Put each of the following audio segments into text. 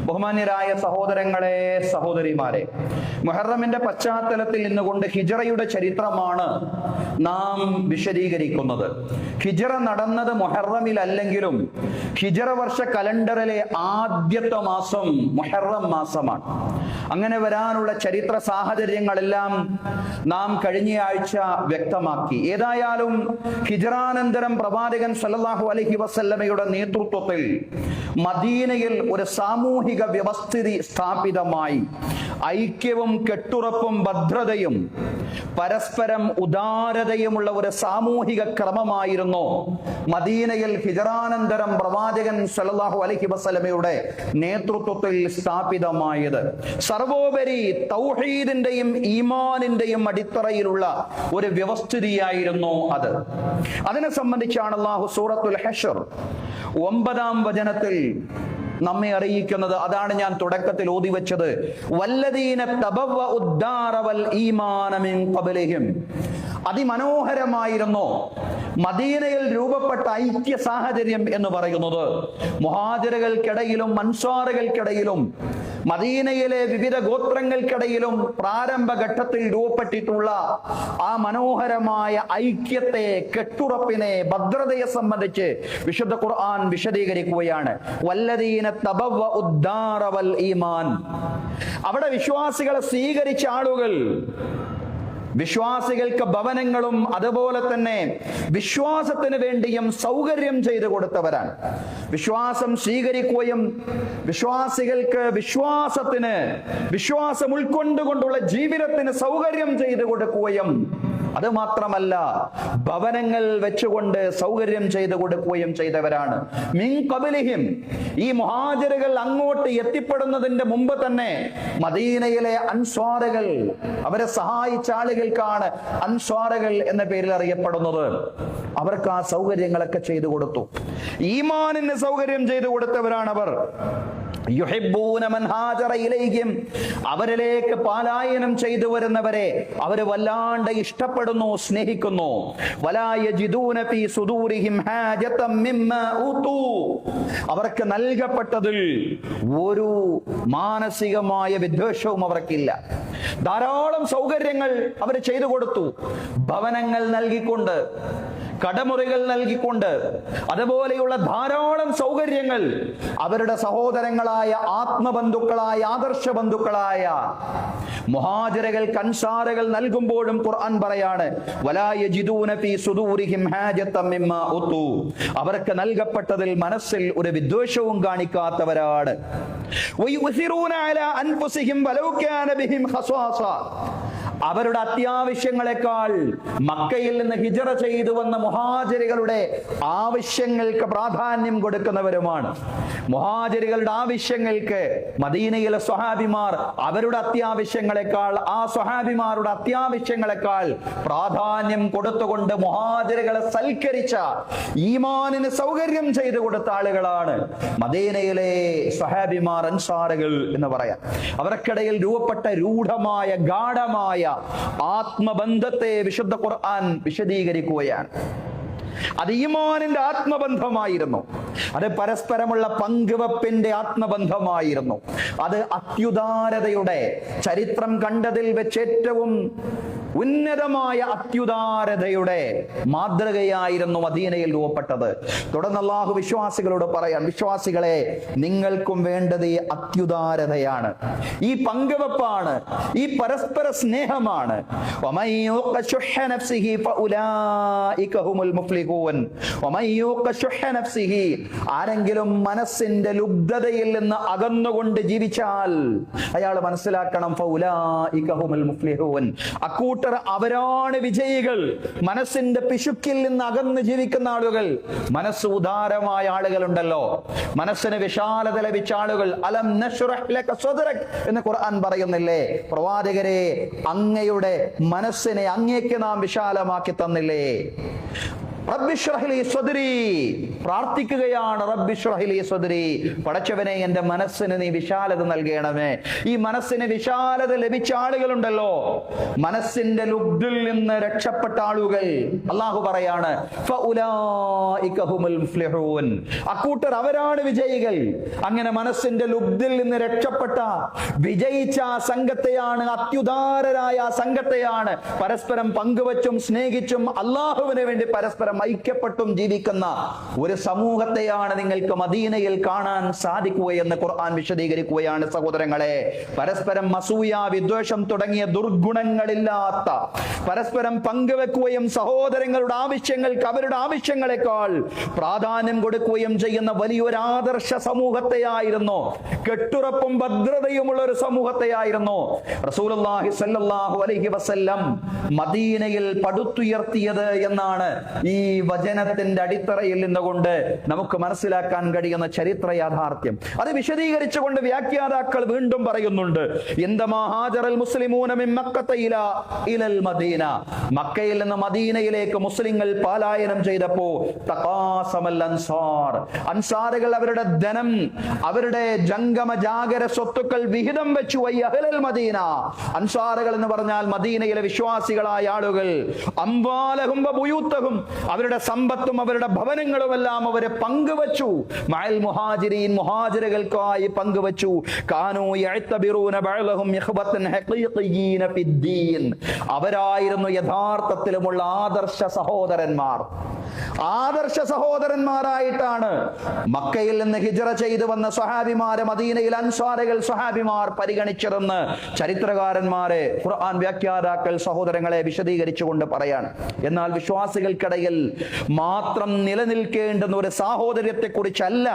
ബഹുമാന്യരായ സഹോദരങ്ങളെ, സഹോദരിമാരെ, മുഹറമിന്റെ പശ്ചാത്തലത്തിൽ നിന്നുകൊണ്ട് ഹിജറയുടെ ചരിത്രമാണ് നാം വിശദീകരിക്കുന്നത്. ഹിജറ നടന്നത് മുഹറമിലല്ലെങ്കിലും ഹിജറ വർഷ കലണ്ടറിലെ ആദ്യത്തെ മാസം മുഹറം മാസമാണ്. അങ്ങനെ വരാനുള്ള ചരിത്ര സാഹചര്യങ്ങളെല്ലാം നാം കഴിഞ്ഞയാഴ്ച വ്യക്തമാക്കി. ഏതായാലും ഹിജറാനന്തരം പ്രവാചകൻ സല്ലല്ലാഹു അലൈഹി വസല്ലമയുടെ നേതൃത്വത്തിൽ മദീനയിൽ ഒരു സാമൂഹിക വ്യവസ്ഥിതി സ്ഥാപിതമായി. ഐക്യവും കെട്ടുറപ്പും ഭദ്രതയും പരസ്പരം ഉദാരതയുമുള്ള ഒരു സാമൂഹിക ക്രമമായിരുന്നു മദീനയിൽ ഹിജറാനന്തരം പ്രവാചകൻ സല്ലല്ലാഹു അലൈഹി വസല്ലമയുടെ നേതൃത്വത്തിൽ സ്ഥാപിതമായത്. സർവോപരി തൗഹീദിന്റെയും ഈമാനിന്റെയും അടിത്തറയിലുള്ള ഒരു വ്യവസ്ഥിതിയായിരുന്നു അത്. അതിനെ സംബന്ധിച്ചാണ് അല്ലാഹു സൂറത്തുൽ ഹശ്ർ 9-ാം വചനത്തിൽ നമ്മെ അറിയിക്കുന്നത്. അതാണ് ഞാൻ തുടക്കത്തിൽ ഓതി വെച്ചത്. വല്ലദീന തബവ്വഉദ് ദാറ വൽ ഈമാന മിൻ ഖബ്ലിഹിം. അതിമനോഹരമായിരുന്നു മദീനയിൽ രൂപപ്പെട്ട ഐക്യ സാഹചര്യം എന്ന് പറയുന്നത്. മുഹാജിറുകൾക്കിടയിലും അൻസ്വാറുകൾക്കിടയിലും മദീനയിലെ വിവിധ ഗോത്രങ്ങൾക്കിടയിലും പ്രാരംഭഘട്ടത്തിൽ രൂപപ്പെട്ടിട്ടുള്ള ആ മനോഹരമായ ഐക്യത്തെ, കെട്ടുറപ്പിനെ, ഭദ്രതയെ സംബന്ധിച്ച് വിശുദ്ധ ഖുർആൻ വിശദീകരിക്കുകയാണ്. വല്ലദീന തബവ്വഉദ് ദാറ വൽ ഈമാൻ. അവിടെ വിശ്വാസികളെ സ്വീകരിച്ച ആളുകൾ, വിശ്വാസികൾക്ക് ഭവനങ്ങളും അതുപോലെ തന്നെ വിശ്വാസത്തിന് വേണ്ടിയും സൗകര്യം ചെയ്തു കൊടുത്തവരാണ്. വിശ്വാസം സ്വീകരിക്കുകയും വിശ്വാസികൾക്ക് വിശ്വാസം ഉൾക്കൊണ്ടുകൊണ്ടുള്ള ജീവിതത്തിന് സൗകര്യം ചെയ്തു കൊടുക്കുകയും അത് മാത്രമല്ല ഭവനങ്ങൾ വെച്ചുകൊണ്ട് സൗകര്യം ചെയ്തു കൊടുക്കുകയും ചെയ്തവരാണ്. മിൻ ഖബ്ലിഹിം. ഈ മുഹാജിറുകൾ അങ്ങോട്ട് എത്തിപ്പെടുന്നതിന്റെ മുമ്പ് തന്നെ മദീനയിലെ അൻസ്വാറുകൾ, അവരെ സഹായിച്ച ആളുകൾക്കാണ് അൻസ്വാറുകൾ എന്ന പേരിൽ അറിയപ്പെടുന്നത്. അവർക്ക് ആ സൗകര്യങ്ങളൊക്കെ ചെയ്തു കൊടുത്തു. ഈമാനിന് സൗകര്യം ചെയ്തു കൊടുത്തവരാണ് അവർ. യുഹിബ്ബൂന മൻ ഹാജറ ഇലൈഹിം. അവരിലേക്ക് പലായനം ചെയ്തു വരുന്നവരെ അവര് വല്ലാണ്ട് ഇഷ്ടപ്പെടുന്നു, സ്നേഹിക്കുന്നു. വലാ യജിദൂന ഫീ സുദൂരിഹിം ഹാജതൻ മിമ്മാ ഊതു. അവർക്ക് നൽകപ്പെട്ടതിൽ ഒരു മാനസികമായ വിദ്വേഷവും അവർക്കില്ല. ധാരാളം സൗകര്യങ്ങൾ അവർ ചെയ്തു കൊടുത്തു. ഭവനങ്ങൾ നൽകിക്കൊണ്ട്, കടമുറികൾ നൽകിക്കൊണ്ട്, അതുപോലെയുള്ള ധാരാളം സൗകര്യങ്ങൾ അവരുടെ സഹോദരങ്ങളായ, ആത്മബന്ധുക്കളായ, ആദർശ ബന്ധുക്കളായ മുഹാജിറുകൾക്ക് അൻസാറുകൾ നൽകുമ്പോഴും ഖുർആൻ പറയാണ് വലാ യജിദൂന ഫീ സുദൂരിഹിം ഹാജതൻ മിമ്മാ ഉതു. അവർക്ക് നൽകപ്പെട്ടതിൽ മനസ്സിൽ ഒരു വിദ്വേഷവും കാണിക്കാത്തവരാണ്. വയുസിറൂന അലാ അൻഫുസിഹിം വലൗ കാന ബിഹിം ഖസ്വാസ. അവരുടെ അത്യാവശ്യങ്ങളെക്കാൾ മക്കയിൽ നിന്ന് ഹിജറ ചെയ്തു വന്ന മുഹാജിറുകളുടെ ആവശ്യങ്ങൾക്ക് പ്രാധാന്യം കൊടുക്കുന്നവരുമാണ്. മുഹാജിറുകളുടെ ആവശ്യങ്ങൾക്ക് മദീനയിലെ സ്വഹാബിമാർ അവരുടെ അത്യാവശ്യങ്ങളെക്കാൾ, ആ സ്വഹാബിമാരുടെ അത്യാവശ്യങ്ങളെക്കാൾ പ്രാധാന്യം കൊടുത്തുകൊണ്ട് മുഹാജിറുകളെ സൽക്കരിച്ച, ഈമാനിന് സൗകര്യം ചെയ്തു കൊടുത്ത ആളുകളാണ് മദീനയിലെ സ്വഹാബിമാർ, അൻസാറുകൾ എന്ന് പറയാം. അവർക്കിടയിൽ രൂപപ്പെട്ട രൂഢമായ, ഗാഢമായ ആത്മബന്ധത്തെ വിശുദ്ധ ഖുർആൻ വിശദീകരിക്കുകയാണ്. അത് ഈമാനിന്റെ ആത്മബന്ധമായിരുന്നു. അത് പരസ്പരമുള്ള പങ്കുവെപ്പിന്റെ ആത്മബന്ധമായിരുന്നു. അത് അത്യുദാരതയുടെ, ചരിത്രം കണ്ടതിൽ വെച്ച് ഏറ്റവും ഉന്നതമായ അത്യുദാരതയുടെ മാതൃകയായിരുന്നു മദീനയിൽ രൂപപ്പെട്ടത്. തുടർന്ന് അല്ലാഹു വിശ്വാസികളോട് പറയാൻ, വിശ്വാസികളെ, നിങ്ങൾക്കും വേണ്ടത് ഈ അത്യുദാരതയാണ്, ഈ പങ്കുവെപ്പാണ്, ഈ പരസ്പര സ്നേഹമാണ്. വമൻ യൂഖ ശുഹ്ഹ നഫ്സിഹി ഫഉലൈക ഹുമുൽ മുഫ്ലിഹൂൻ. വമൻ യൂഖ ശുഹ്ഹ നഫ്സിഹി. ആരെങ്കിലും മനസ്സിന്റെ ലുബ്ധതയിൽ നിന്ന് അകന്നുകൊണ്ട് ജീവിച്ചാൽ അയാൾ മനസ്സിലാക്കണം ഫഉലൈക ഹുമുൽ മുഫ്ലിഹൂൻ. അവരാണ് വിജയികൾ. മനസ്സിന്റെ പിശുക്കിൽ നിന്ന് അകന്ന് ജീവിക്കുന്ന ആളുകൾ, മനസ്സ് ഉദാരമായ ആളുകളുണ്ടല്ലോ, മനസ്സിന് വിശാലത ലഭിച്ച ആളുകൾ. അലം നശ്റഹ് ലക സദ്റക് എന്ന് ഖുർആൻ പറയുന്നില്ലേ? പ്രവാചകരെ, അങ്ങയുടെ മനസ്സിനെ അങ്ങേക്ക് നാം വിശാലമാക്കി തന്നില്ലേ? റബ്ബി ഇശ്റഹ് ലി സ്വദ്രി, പ്രാർത്ഥിക്കുകയാണ്. റബ്ബി ഇശ്റഹ് ലി സ്വദ്രി, പടച്ചവനെ എന്റെ മനസ്സിന് നീ വിശാലത നൽകണമേ. ഈ മനസ്സിന് വിശാലത ലഭിച്ച ആളുകളുണ്ടല്ലോ, മനസ്സിന്റെ ലുബ്ദിൽ നിന്ന് രക്ഷപ്പെട്ട ആളുകൾ, അല്ലാഹു പറയാണ് ഫഉലൈക ഹുമുൽ മുഫ്ലിഹൂൻ, അക്കൂട്ടർ അവരാണ് വിജയികൾ. അങ്ങനെ മനസ്സിന്റെ ലുബ്ദിൽ നിന്ന് രക്ഷപ്പെട്ട വിജയിച്ച സംഘത്തെയാണ്, അത്യുദാരരായ സംഘത്തെയാണ്, പരസ്പരം പങ്കുവച്ചും സ്നേഹിച്ചും അള്ളാഹുവിന് വേണ്ടി പരസ്പരം ഐക്യപ്പെട്ടും ജീവിക്കുന്ന ഒരു സമൂഹത്തെയാണ് നിങ്ങൾക്ക് മദീനയിൽ കാണാൻ സാധിക്കുകയെന്ന് ഖുർആൻ വിശദീകരിക്കുകയാണ്. സഹോദരങ്ങളെ, പരസ്പരം അസൂയ, വിദ്വേഷം തുടങ്ങിയ ദുർഗുണങ്ങളില്ലാത്ത, പരസ്പരം പങ്കുവെക്കുകയും സഹോദരങ്ങളുടെ ആവശ്യങ്ങൾക്ക് അവരുടെ ആവശ്യങ്ങളെക്കാൾ പ്രാധാന്യം കൊടുക്കുകയും ചെയ്യുന്ന വലിയൊരു ആദർശ സമൂഹത്തെയായിരുന്നു, കെട്ടുറപ്പും ഭദ്രതയുമുള്ള ഒരു സമൂഹത്തെയായിരുന്നു റസൂലുള്ളാഹി സ്വല്ലല്ലാഹു അലൈഹി വസല്ലം മദീനയിൽ പടുത്തുയർത്തിയത് എന്നാണ് ഈ വചനത്തിന്റെ അടിത്തറയിൽ നിന്നുകൊണ്ട് നമുക്ക് മനസ്സിലാക്കാൻ കഴിയുന്ന ചരിത്ര യാഥാർത്ഥ്യം. അത് വിശദീകരിച്ചുകൊണ്ട് വ്യാഖ്യാതാക്കൾ വീണ്ടും പറയുന്നുണ്ട്, മക്കയിൽ നിന്ന് മദീനയിലേക്ക് മുസ്ലിങ്ങൾ പലായനം ചെയ്തപ്പോ അൻസാറുകൾ അവരുടെ ധനം, അവരുടെ ജംഗമ ജാഗര സ്വത്തുക്കൾ വിഹിതം വെച്ചു. മദീന, അൻസാറുകൾ എന്ന് പറഞ്ഞാൽ മദീനയിലെ വിശ്വാസികളായ ആളുകൾ, അംവാലഹും വബുയൂത്തഹും, അവരുടെ സമ്പത്തും അവരുടെ ഭവനങ്ങളുമെല്ലാം അവരെ പങ്കുവച്ചു. മഅൽ മുഹാജിരീൻ, മുഹാജിറുകൾക്കായി പങ്കുവച്ചു. കാനൂ യഅ്തബിറൂന ബഅലഹും ഇഖ്വതൻ ഹഖീഖിയീന ഫിദ്ദീൻ, അവരായിരുന്നു യഥാർത്ഥത്തിലുമുള്ള ആദർശ സഹോദരന്മാർ. ആദർശ സഹോദരന്മാരായിട്ടാണ് മക്കയിൽ നിന്ന് ഹിജ്റ ചെയ്തു വന്ന സ്വഹാബിമാരെ മദീനയിൽ അൻസാറുകൾ സ്വഹാബിമാർ പരിഗണിച്ചതെന്ന് ചരിത്രകാരന്മാരെ ഖുർആൻ വ്യാഖ്യാതാക്കൾ സഹോദരങ്ങളെ വിശദീകരിച്ചുകൊണ്ട് പറയാണ്. എന്നാൽ വിശ്വാസികൾക്കിടയിൽ മാത്രം നിലനിൽക്കേണ്ടുന്ന ഒരു സാഹോദര്യത്തെ കുറിച്ചല്ല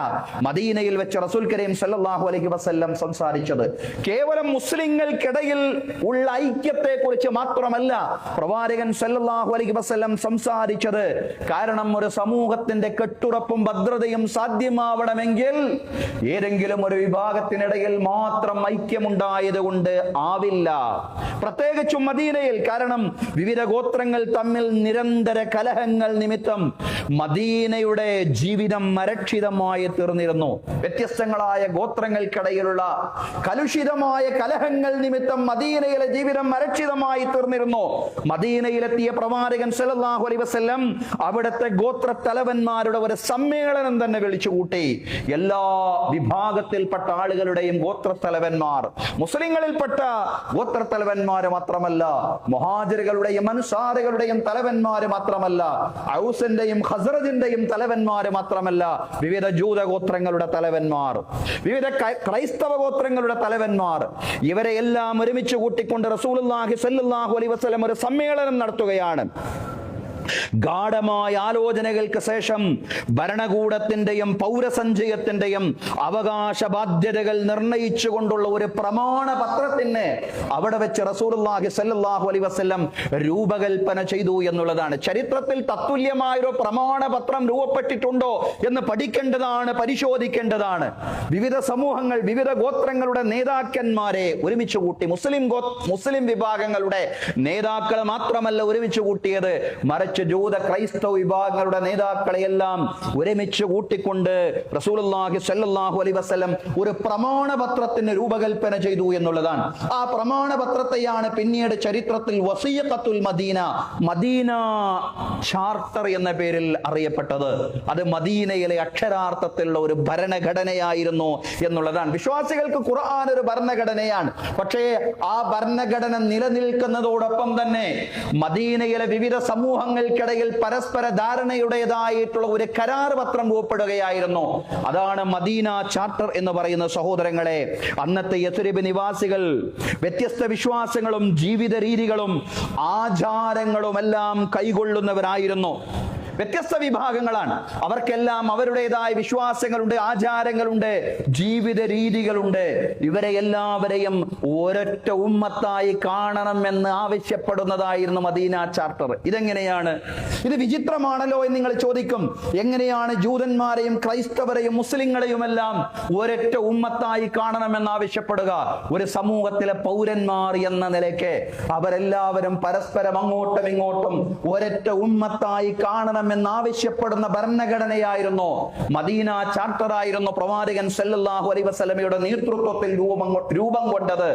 മദീനയിൽ വെച്ച് റസൂൽ കരീം സല്ലല്ലാഹു അലൈഹി വസല്ലം സംസാരിച്ചത്. കേവലം മുസ്ലിങ്ങൾക്കിടയിൽ ഉള്ള ഐക്യത്തെ കുറിച്ച് മാത്രമല്ല പ്രവാചകൻ സല്ലല്ലാഹു അലൈഹി വസല്ലം സംസാരിച്ചത്. കാരണം ഒരു സമൂഹത്തിന്റെ കെട്ടുറപ്പും ഭദ്രതയും സാധ്യമാവണമെങ്കിൽ ഏതെങ്കിലും ഒരു വിഭാഗത്തിനിടയിൽ മാത്രം ഐക്യമുണ്ടായത് കൊണ്ട് ആവില്ല. പ്രത്യേകിച്ചും മദീനയിൽ. കാരണം വിവിധ ഗോത്രങ്ങൾ തമ്മിൽ നിരന്തര കലഹങ്ങൾ നിമിത്തം മദീനയുടെ ജീവിതം അരക്ഷിതമായി തീർന്നിരുന്നു. വ്യത്യസ്തങ്ങളായ ഗോത്രങ്ങൾക്കിടയിലുള്ള കലുഷിതമായ കലഹങ്ങൾ നിമിത്തം മദീനയിലെ ജീവിതം അരക്ഷിതമായി തീർന്നിരുന്നു. മദീനയിലെത്തിയ പ്രവാചകൻ സല്ലല്ലാഹു അലൈഹി വസല്ലം അവിടുത്തെ ഗോത്ര തലവന്മാരുടെ ഒരു സമ്മേളനം തന്നെ വിളിച്ചുകൂട്ടി. എല്ലാ വിഭാഗത്തിൽപ്പെട്ട ആളുകളുടെയും ഗോത്ര തലവന്മാർ, മുസ്ലിങ്ങളിൽപ്പെട്ട ഗോത്ര തലവന്മാര് മാത്രമല്ല, മുഹാജിറുകളുടെയും അൻസാറുകളുടെയും തലവന്മാര് മാത്രമല്ല, ഔസിന്റെയും ഖസ്റജിന്റെയും തലവന്മാര് മാത്രമല്ല, വിവിധ ജൂത ഗോത്രങ്ങളുടെ തലവന്മാർ, വിവിധ ക്രൈസ്തവ ഗോത്രങ്ങളുടെ തലവന്മാർ, ഇവരെ എല്ലാം ഒരുമിച്ച് കൂട്ടിക്കൊണ്ട് റസൂലുള്ളാഹി സ്വല്ലല്ലാഹു അലൈഹി വസല്ലം ഒരു സമ്മേളനം നടത്തുകയാണ്. ഗാഢമായ ആലോചനകൾക്ക് ശേഷം ഭരണകൂടത്തിന്റെയും പൗരസഞ്ചയത്തിന്റെയും അവകാശ ബാധ്യതകൾ നിർണയിച്ചുകൊണ്ടുള്ള ഒരു പ്രമാണ പത്രത്തിന് അവിടെ വെച്ച് റസൂലുള്ളാഹി സ്വല്ലല്ലാഹു അലൈഹി വസല്ലം രൂപകൽപ്പന ചെയ്തു എന്നുള്ളതാണ്. ചരിത്രത്തിൽ തത്തുല്യമായൊരു പ്രമാണ പത്രം രൂപപ്പെട്ടിട്ടുണ്ടോ എന്ന് പഠിക്കേണ്ടതാണ്, പരിശോധിക്കേണ്ടതാണ്. വിവിധ സമൂഹങ്ങൾ, വിവിധ ഗോത്രങ്ങളുടെ നേതാക്കന്മാരെ ഒരുമിച്ച് കൂട്ടി. മുസ്ലിം വിഭാഗങ്ങളുടെ നേതാക്കൾ മാത്രമല്ല ഒരുമിച്ച് കൂട്ടിയത്, മറിച്ച് ജൂത ക്രൈസ്തവ വിഭാഗങ്ങളുടെ നേതാക്കളെയെല്ലാം ഒരുമിച്ച് കൂട്ടിക്കൊണ്ട് റസൂലുള്ളാഹി സ്വല്ലല്ലാഹു അലൈഹി വസല്ലം ഒരു പ്രമാണപത്രത്തിന് രൂപകൽപ്പന ചെയ്തു എന്നുള്ളതാണ്. ആ പ്രമാണപത്രത്തെയാണ് പിന്നീട് ചരിത്രത്തിൽ വസീഖത്തുൽ മദീന, മദീന ചാർട്ടർ എന്ന പേരിൽ അറിയപ്പെട്ടത്. അത് മദീനയിലെ അക്ഷരാർത്ഥത്തിലുള്ള ഒരു ഭരണഘടനയായിരുന്നു എന്നുള്ളതാണ്. വിശ്വാസികൾക്ക് ഖുർആൻ ഒരു ഭരണഘടനയാണ്. പക്ഷേ ആ ഭരണഘടന നിലനിൽക്കുന്നതോടൊപ്പം തന്നെ മദീനയിലെ വിവിധ സമൂഹങ്ങൾക്കിടയിൽ പരസ്പര ധാരണയുടേതായിട്ടുള്ള ഒരു കരാർ പത്രം രൂപപ്പെടുകയായിരുന്നു. അതാണ് മദീന ചാർട്ടർ എന്ന് പറയുന്ന സഹോദരങ്ങളെ. അന്നത്തെ യസ്രിബ് നിവാസികൾ വ്യത്യസ്ത വിശ്വാസങ്ങളും ജീവിത രീതികളും ആചാരങ്ങളും എല്ലാം കൈകൊള്ളുന്നവരായിരുന്നു. വ്യത്യസ്ത വിഭാഗങ്ങളാണ്. അവർക്കെല്ലാം അവരുടേതായ വിശ്വാസങ്ങളുണ്ട്, ആചാരങ്ങളുണ്ട്, ജീവിത രീതികളുണ്ട്. ഇവരെ എല്ലാവരെയും ഒരൊറ്റ ഉമ്മത്തായി കാണണമെന്ന് ആവശ്യപ്പെടുന്നതായിരുന്നു മദീന ചാർട്ടർ. ഇതെങ്ങനെയാണ്? ഇത് വിചിത്രമാണല്ലോ എന്ന് നിങ്ങൾ ചോദിക്കും. എങ്ങനെയാണ് ജൂതന്മാരെയും ക്രൈസ്തവരെയും മുസ്ലിങ്ങളെയും എല്ലാം ഒരൊറ്റ ഉമ്മത്തായി കാണണമെന്ന് ആവശ്യപ്പെടുക? ഒരു സമൂഹത്തിലെ പൗരന്മാർ എന്ന നിലയ്ക്ക് അവരെല്ലാവരും പരസ്പരം അങ്ങോട്ടും ഇങ്ങോട്ടും ഒരൊറ്റ ഉമ്മത്തായി കാണണം എന്നാവശ്യപ്പെടുന്ന ഭരണഘടനയായിരുന്നു, മദീന ചാർട്ടർ ആയിരുന്നു പ്രവാചകൻ സല്ലല്ലാഹു അലൈഹി വസല്ലമയുടെ നേതൃത്വത്തിൽ രൂപം കൊണ്ടത്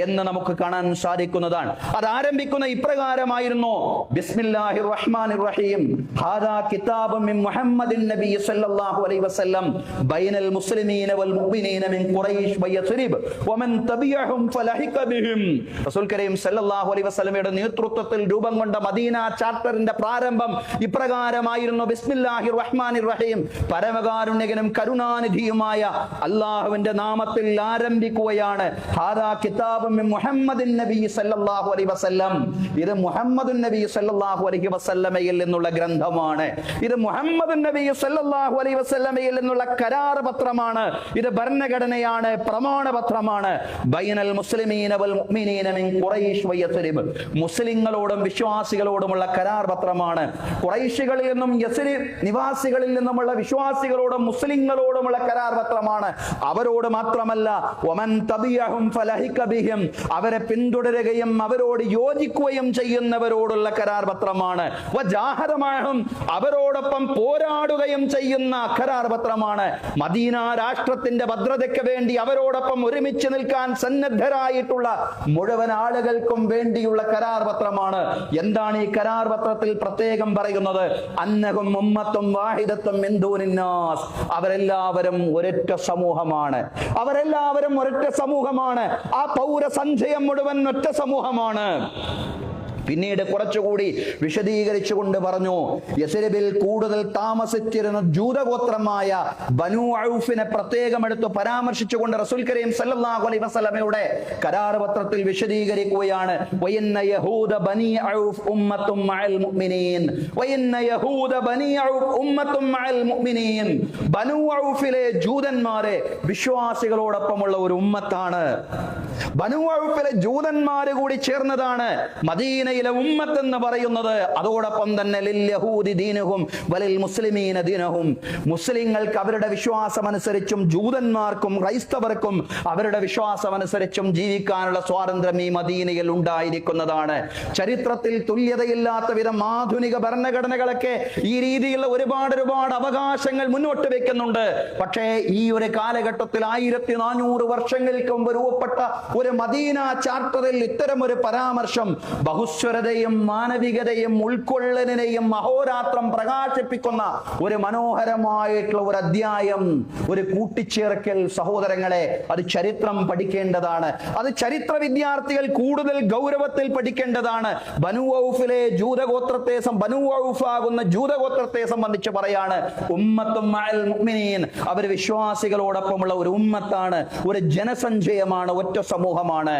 എന്ന് നമുക്ക് കാണാൻ സാധിക്കുന്നതാണ്. അത് ആരംഭിക്കുന്ന ഇപ്രകാരമായിരുന്നു: ബിസ്മില്ലാഹിർ റഹ്മാനിർ റഹീം ഹാദാ കിതാബുൻ മിൻ മുഹമ്മദിൻ നബി സല്ലല്ലാഹു അലൈഹി വസല്ലം ബൈനൽ മുസ്ലിമീന വൽ മുഅ്മിനീന മിൻ ഖുറൈശ് വയസ്രിബ് വമൻ തബിഅഹും ഫലഹിക ബിഹിം. റസൂൽ കരീം സല്ലല്ലാഹു അലൈഹി വസല്ലമയുടെ നേതൃത്വത്തിൽ രൂപം കൊണ്ട മദീന ചാർട്ടറിന്റെ പ്രാരംഭം ഇപ്രകാരമായിരുന്നു: ബിസ്മില്ലാഹിർ റഹ്മാനിർ റഹീം, പരമകാരുണ്യകനും കരുണാനിധിയുമായ അല്ലാഹുവിന്റെ നാമത്തിൽ ആരംഭിക്കുകയാണ്. ഹാദാ കിതാബുൻ മിൻ മുഹമ്മദിൻ നബി സല്ലല്ലാഹു അലൈഹി വസല്ലം, ഇത് മുഹമ്മദുൻ നബി സല്ലല്ലാഹു അലൈഹി വസല്ലമയിൽ നിന്നുള്ള ഗ്രന്ഥമാണ്. ഇത് മുഹമ്മദുൻ നബി സല്ലല്ലാഹു അലൈഹി വസല്ലമയിൽ നിന്നുള്ള കരാർ പത്രമാണ്. ഇത് ഭരണഘടനയാണ്, പ്രമാണപത്രമാണ്. ബൈനൽ മുസ്ലിമീന വൽ മുഅ്മിനീന മിൻ ഖുറൈശ് വയസ്രിബ്, മുസ്ലിങ്ങളോടും വിശ്വാസികളോടുമുള്ള കരാർ പത്രമാണ്. ഖുറൈശികളിൽ നിന്നും യസ്രിബ് നിവാസികളിൽ നിന്നുമുള്ള വിശ്വാസികളോടും മുസ്ലിങ്ങളോടുമുള്ള കരാർ പത്രമാണ്. അവരോട് മാത്രമല്ല, വമൻ തബിഅഹും ഫലഹിക ബിഹിം, അവരെ പിന്തുടരുകയും അവരോട് യോജിക്കുകയും ചെയ്യുന്നവരോടുള്ള കരാർ പത്രമാണ്. വജാഹദമഅഹും, അവരോടൊപ്പം പോരാടുകയും ചെയ്യുന്ന കരാർ പത്രമാണ്. മദീന രാഷ്ട്രത്തിന്റെ ഭദ്രതയ്ക്ക് വേണ്ടി അവരോടൊപ്പം ഒരുമിച്ച് നിൽക്കാൻ സന്നദ്ധരായിട്ടുള്ള മുഴുവൻ ആളുകൾക്കും വേണ്ടിയുള്ള കരാർ പത്രമാണ്. എന്താണ് ഈ കരാർ പത്രത്തിൽ പ്രത്യേകം പറയുന്നത്? അന്നഹും ഉമ്മത്തും വാഹിദത്തും മിൻ ദൂനിന്നാസ്, അവരെല്ലാവരും ഒരൊറ്റ സമൂഹമാണ്. അവരെല്ലാവരും ഒരൊറ്റ സമൂഹമാണ്. ആ പൗരസഞ്ചയം മുഴുവൻ ഒറ്റ സമൂഹമാണ്. പിന്നീട് കുറച്ചുകൂടി വിശദീകരിച്ചുകൊണ്ട് പറഞ്ഞു, യസ്രിബിൽ കൂടുതൽ താമസിച്ചിരുന്ന ജൂതഗോത്രമായ ബനൂ ഔഫിനെ പ്രത്യേകം എടുത്ത് പരാമർശിച്ചുകൊണ്ട് റസൂൽ കരീം സല്ലല്ലാഹു അലൈഹി വസല്ലമയുടെ കരാർ പത്രത്തിൽ വിശദീകരിക്കുകയാണ്: വയന്ന യഹൂദ ബനി ഔഫ് ഉമ്മത്തും മഅൽ മുഅ്മിനീൻ, വയന്ന യഹൂദ ബനി ഔഫ് ഉമ്മത്തും മഅൽ മുഅ്മിനീൻ. ബനൂ ഔഫിലെ ജൂതന്മാരെ വിശ്വാസികളോടൊപ്പമുള്ള ഒരു ഉമ്മത്താണ്. ബനൂ ഔഫിലെ ജൂതന്മാര് കൂടി ചേർന്നതാണ് മദീന ഉമ്മത്ത് എന്ന് പറയുന്നത്. അതോടൊപ്പം തന്നെ ലിൽ യഹൂദി ദീനുഹും വലിൽ മുസ്ലിമീന ദീനുഹും, മുസ്ലിങ്ങൾക്ക് അവരുടെ വിശ്വാസം അനുസരിച്ചും ജൂതന്മാർക്കും ക്രൈസ്തവർക്കും അവരുടെ വിശ്വാസം അനുസരിച്ചും ജീവിക്കാനുള്ള സ്വാതന്ത്ര്യം ഈ മദീനയിൽ ഉണ്ടായിരിക്കുന്നതാണ്. ചരിത്രത്തിൽ തുല്യതയില്ലാത്ത വിധം ആധുനിക ഭരണഘടനകളൊക്കെ ഈ രീതിയിലുള്ള ഒരുപാട് അവകാശങ്ങൾ മുന്നോട്ട് വെക്കുന്നുണ്ട്. പക്ഷേ ഈ ഒരു കാലഘട്ടത്തിൽ 1400 വർഷങ്ങൾക്ക് മുമ്പ് രൂപപ്പെട്ട ഒരു മദീന ചാർട്ടറിൽ ഇത്തരം ഒരു പരാമർശം ബഹുസ്വരതയും മാനവികതയും ഉൾക്കൊള്ളലിനെയും അഹോരാത്രം പ്രകാശിപ്പിക്കുന്ന ഒരു മനോഹരമായിട്ടുള്ള ഒരു അധ്യായം, ഒരു കൂട്ടിച്ചേർക്കൽ. സഹോദരങ്ങളെ, അത് ചരിത്രം പഠിക്കേണ്ടതാണ്. അത് ചരിത്ര വിദ്യാർത്ഥികൾ കൂടുതൽ ഗൗരവത്തിൽ പഠിക്കേണ്ടതാണ്. ബനൂ ഔഫിലെ ജൂതഗോത്രത്തെ ബനൂ ഔഫ് ആകുന്ന ജൂതഗോത്രത്തെ സംബന്ധിച്ച് പറയാണ് ഉമ്മത്തും മഅൽ മുഅ്മിനീൻ, അവർ വിശ്വാസികളോടൊപ്പമുള്ള ഒരു ഉമ്മത്താണ്, ഒരു ജനസഞ്ചയമാണ്, ഒറ്റ സമൂഹമാണ്.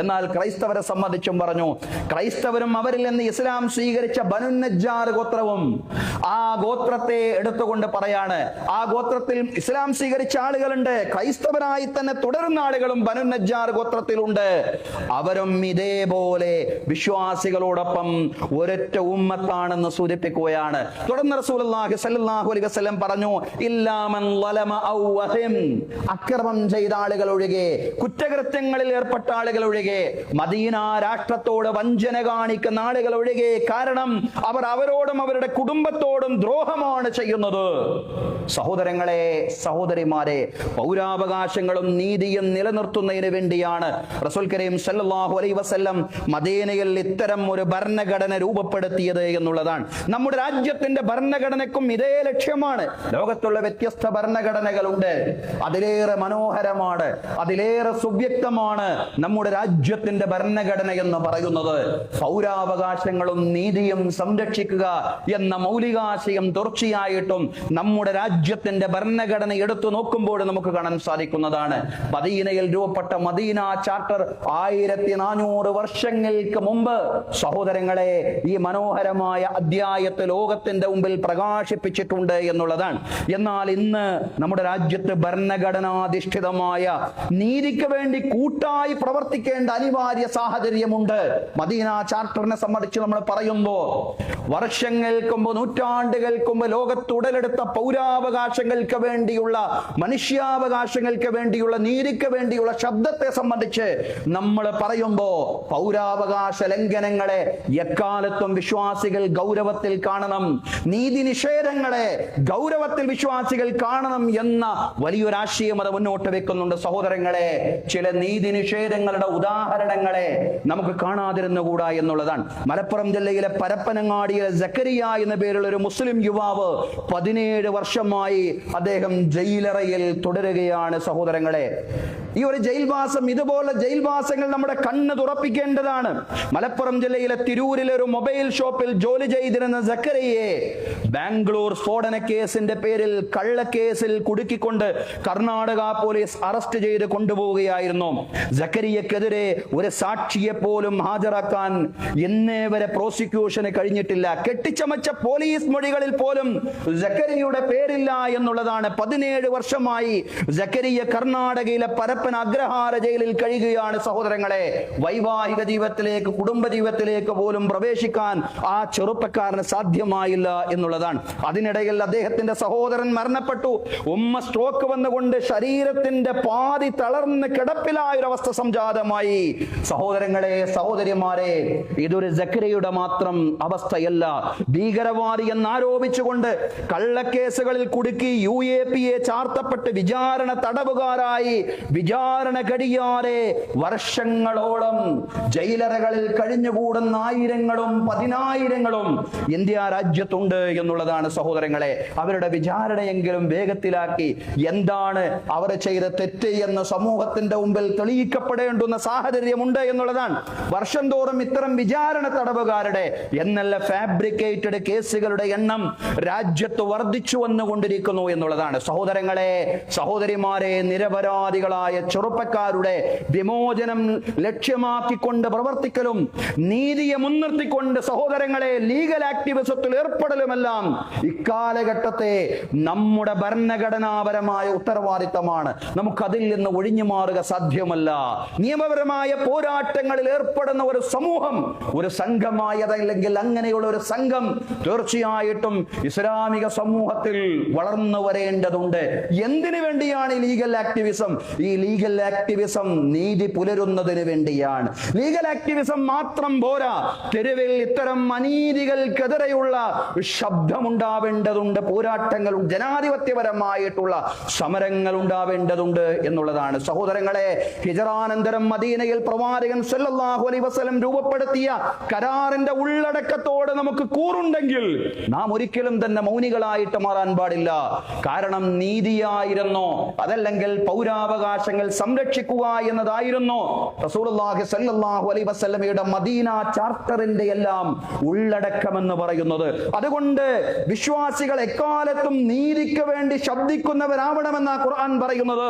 എന്നാൽ ക്രൈസ്തവരെ സംബന്ധിച്ചും പറഞ്ഞു, ക്രൈസ്തവരും അവരിൽ നിന്ന് ഇസ്ലാം സ്വീകരിച്ച ബനു നജ്ജാർ ഗോത്രവും ആ ഗോത്രത്തെ എടുത്തുകൊണ്ട് പറയാണ്, ആ ഗോത്രത്തിൽ ഇസ്ലാം സ്വീകരിച്ച ആളുകളുണ്ട്, ക്രൈസ്തവരായി തന്നെ തുടരുന്ന ആളുകളും ബനു നജ്ജാർ ഗോത്രത്തിലുണ്ട്. അവരും ഇതേപോലെ വിശ്വാസികളോടൊപ്പം ഒരൊറ്റ ഉമ്മത്താണെന്ന് സൂചിപ്പിക്കുകയാണ്. തുടർന്ന് റസൂലുള്ളാഹി സ്വല്ലല്ലാഹു അലൈഹി വസല്ലം പറഞ്ഞു, ഇല്ലാ മൻ ളലമ ഔ വഹിം, അക്രമം ചെയ്ത ആളുകൾ ഒഴികെ, കുറ്റകൃത്യങ്ങളിൽ ഏർപ്പെട്ട ആളുകൾ ഒഴികെ, മദീന രാഷ്ട്രത്തോട് വഞ്ചന കാണിക്കുന്ന ആളുകൾ ഒഴികെ. കാരണം അവർ അവരോടും അവരുടെ കുടുംബത്തോടും ദ്രോഹമാണ് ചെയ്യുന്നത്. സഹോദരങ്ങളെ, സഹോദരിമാരെ, പൗരാവകാശങ്ങളും നീതിയും നിലനിർത്തുന്നതിന് വേണ്ടിയാണ് റസൂൽ കരീം സല്ലല്ലാഹു അലൈഹി വസല്ലം മദീനയിൽ ഇത്തരം ഒരു ഭരണഘടന രൂപപ്പെടുത്തിയത് എന്നുള്ളതാണ്. നമ്മുടെ രാജ്യത്തിന്റെ ഭരണഘടനയ്ക്കും ഇതേ ലക്ഷ്യമാണ്. ലോകത്തുള്ള വ്യത്യസ്ത ഭരണഘടനകളുണ്ട്, അതിലേറെ മനോഹരമാണ്, അതിലേറെ സുവ്യക്തമാണ് നമ്മുടെ രാജ്യത്തിന്റെ ഭരണഘടന എന്ന് പറയുന്നത്. പൗരാവകാശങ്ങളും നീതിയും സംരക്ഷിക്കുക എന്ന മൗലികാശയം തീർച്ചയായിട്ടും നമ്മുടെ രാജ്യത്തിന്റെ ഭരണഘടന എടുത്തു നോക്കുമ്പോൾ നമുക്ക് കാണാൻ സാധിക്കുന്നതാണ്. മദീനയിൽ രൂപപ്പെട്ട മദീന ചാർട്ടർ 1400 വർഷങ്ങൾക്ക് മുമ്പ് സഹോദരങ്ങളെ ഈ മനോഹരമായ അധ്യായത്തെ ലോകത്തിന്റെ മുമ്പിൽ പ്രകാശിപ്പിച്ചിട്ടുണ്ട് എന്നുള്ളതാണ്. എന്നാൽ ഇന്ന് നമ്മുടെ രാജ്യത്ത് ഭരണഘടനാധിഷ്ഠിതമായ നീതിക്ക് വേണ്ടി കൂട്ടായി പ്രവർത്തിക്കേണ്ട ചെയ്യേണ്ട അനിവാര്യ സാഹചര്യമുണ്ട്. മദീന ചാർട്ടറിനെ സംബന്ധിച്ച് നമ്മൾ പറയുമ്പോൾ വർഷങ്ങൾക്ക് മുമ്പ്, നൂറ്റാണ്ടുകൾക്ക് മുമ്പ് ലോകത്ത് ഉടലെടുത്ത പൗരാവകാശങ്ങൾക്ക് വേണ്ടിയുള്ള, മനുഷ്യാവകാശങ്ങൾക്ക് വേണ്ടിയുള്ള, നീതിക്ക് വേണ്ടിയുള്ള ശബ്ദത്തെ സംബന്ധിച്ച് നമ്മൾ പറയുമ്പോൾ പൗരാവകാശ ലംഘനങ്ങളെ എക്കാലത്തും വിശ്വാസികൾ ഗൗരവത്തിൽ കാണണം, നീതി നിഷേധങ്ങളെ ഗൗരവത്തിൽ വിശ്വാസികൾ കാണണം എന്ന വലിയൊരാശയം അത് മുന്നോട്ട് വെക്കുന്നുണ്ട്. സഹോദരങ്ങളെ, ചില നീതി നിഷേധങ്ങളുടെ ഉദാഹരണങ്ങളെ നമുക്ക് കാണാതിരുന്നുകൂടാ എന്നുള്ളതാണ്. മലപ്പുറം ജില്ലയിലെ പരപ്പനങ്ങാടിയിലെ സക്കരിയ എന്ന പേരുള്ള ഒരു മുസ്ലിം യുവാവ് 17 വർഷമായി അദ്ദേഹം ജയിലറയിൽ തുടരുകയാണ്. സഹോദരങ്ങളെ, ഈ ഒരു ജയിൽവാസം, ഇതുപോലെ ജയിൽവാസങ്ങൾ നമ്മുടെ കണ്ണ് തുറപ്പിക്കേണ്ടതാണ്. മലപ്പുറം ജില്ലയിലെ തിരൂരിലെ ഒരു മൊബൈൽ ഷോപ്പിൽ ജോലി ചെയ്തിരുന്ന സക്കരിയെ ബാംഗ്ലൂർ സ്ഫോടന കേസിന്റെ പേരിൽ, കള്ളക്കേസിൽ കുടുക്കിക്കൊണ്ട് കർണാടക പോലീസ് അറസ്റ്റ് ചെയ്ത് കൊണ്ടുപോവുകയായിരുന്നു. സക്കരിയക്കെതിരെ ഒരു സാക്ഷിയെ പോലും ഹാജരാക്കാൻ ഇന്നേ വരെ പ്രോസിക്യൂഷന് കഴിഞ്ഞിട്ടില്ല. കെട്ടിച്ചമച്ച പോലീസ് മൊഴികളിൽ പോലും സക്കരിയയുടെ പേരില്ല എന്നുള്ളതാണ്. 17 വർഷമായി സക്കരിയ കർണാടകയിലെ പരപ്പന അഗ്രഹാര ജയിലിൽ കഴിയുകയാണ്. സഹോദരങ്ങളെ, വൈവാഹിക ജീവിതത്തിലേക്ക്, കുടുംബ ജീവിതത്തിലേക്ക് പോലും പ്രവേശിക്കാൻ ആ ചെറുപ്പക്കാരന് സാധ്യമായില്ല എന്നുള്ളതാണ്. അതിനിടയിൽ അദ്ദേഹത്തിന്റെ സഹോദരൻ മരണപ്പെട്ടു. ഉമ്മ സ്ട്രോക്ക് വന്നുകൊണ്ട് ശരീരത്തിന്റെ പാതി തളർന്ന് കിടപ്പിലായൊരവസ്ഥ സംജാതമായി. സഹോദരങ്ങളെ, സഹോദരിമാരെ, ഇതൊരു സക്കരിയയുടെ മാത്രം അവസ്ഥയല്ല. ഭീകരവാദി എന്നാരോപിച്ചുകൊണ്ട് കള്ളക്കേസുകളിൽ കുടുക്കി UAPA ചാർത്തപ്പെട്ട് വിചാരണ തടവുകാരായി വിചാരണ കഴിയാതെ വർഷങ്ങളോളം ജയിലറകളിൽ കഴിഞ്ഞുകൂടുന്ന ആയിരങ്ങളും പതിനായിരങ്ങളും ഇന്ത്യ രാജ്യത്തുണ്ട് എന്നുള്ളതാണ്. സഹോദരങ്ങളെ, അവരുടെ വിചാരണയെങ്കിലും വേഗത്തിലാക്കി എന്താണ് അവർ ചെയ്ത തെറ്റ് എന്ന് സമൂഹത്തിന്റെ മുമ്പിൽ തെളിയിക്കപ്പെടേണ്ടുന്ന സാഹചര്യമുണ്ട് എന്നുള്ളതാണ്. വർഷം തോറും ഇത്തരം വിചാരണ തടവുകാരുടെ എന്നല്ല ഫാബ്രിക്കേറ്റഡ് കേസുകളുടെ എണ്ണം രാജ്യത്ത് വർദ്ധിച്ചു വന്നുകൊണ്ടിരിക്കുന്നു എന്നുള്ളതാണ്. സഹോദരങ്ങളെ, സഹോദരിമാരെ, നിരപരാധികളായ ചെറുപ്പക്കാരുടെ വിമോചനം ലക്ഷ്യമാക്കിക്കൊണ്ട് പ്രവർത്തിക്കലും നീതിയെ മുൻനിർത്തിക്കൊണ്ട് സഹോദരങ്ങളെ ലീഗൽ ആക്ടിവിസത്തിൽ ഏർപ്പെടലുമെല്ലാം ഇക്കാലഘട്ടത്തെ നമ്മുടെ ഭരണഘടനാപരമായ ഉത്തരവാദിത്തമാണ്. നമുക്കതിൽ നിന്ന് ഒഴിഞ്ഞു മാറുക സാധ്യമല്ല. നിയമപരമായ പോരാട്ടങ്ങളിൽ ഏർപ്പെടുന്ന ഒരു സമൂഹം, ഒരു സംഘമായതല്ലെങ്കിൽ അങ്ങനെയുള്ള ഒരു സംഘം തീർച്ചയായിട്ടും ഇസ്ലാമിക സമൂഹത്തിൽ വളർന്നു വരേണ്ടതുണ്ട്. എന്തിനു വേണ്ടിയാണ് ഈ ലീഗൽ ആക്ടിവിസം? ഈ ലീഗൽ ആക്ടിവിസം നീതി പുലരുന്നതിന് വേണ്ടിയാണ്. ലീഗൽ ആക്ടിവിസം മാത്രം പോരാ, തെരുവിൽ ഇത്തരം അനീതികൾക്കെതിരെയുള്ള ശബ്ദമുണ്ടാവേണ്ടതുണ്ട്, പോരാട്ടങ്ങൾ, ജനാധിപത്യപരമായിട്ടുള്ള സമരങ്ങൾ ഉണ്ടാവേണ്ടതുണ്ട് എന്നുള്ളതാണ്. സഹോദരങ്ങളെ, ഹിജറാനന്തരം മദീനയിൽ പ്രവാചകൻ സല്ലല്ലാഹു അലൈഹി വസല്ലം രൂപപ്പെടുത്തിയ കരാറിന്റെ ഉള്ളടക്കത്തോട് നമുക്ക് കൂറുണ്ടെങ്കിൽ നാം ഒരിക്കലും തന്നെ മൗനികളായിട്ട് മാറാൻ പാടില്ല. കാരണം നീതിയായിരുന്നു, അതല്ലെങ്കിൽ പൗരാവകാശങ്ങൾ സംരക്ഷിക്കുക എന്നതായിരുന്നു റസൂലുള്ളാഹി സ്വല്ലല്ലാഹു അലൈഹി വസല്ലമയുടെ മദീന ചാർട്ടറിന്റെ എല്ലാം ഉള്ളടക്കമെന്ന് പറയുന്നത്. അതുകൊണ്ട് വിശ്വാസികൾ എക്കാലത്തും നീതിക്ക് വേണ്ടി ശബ്ദിക്കുന്നവരാവണമെന്ന ഖുർആൻ പറയുന്നത്.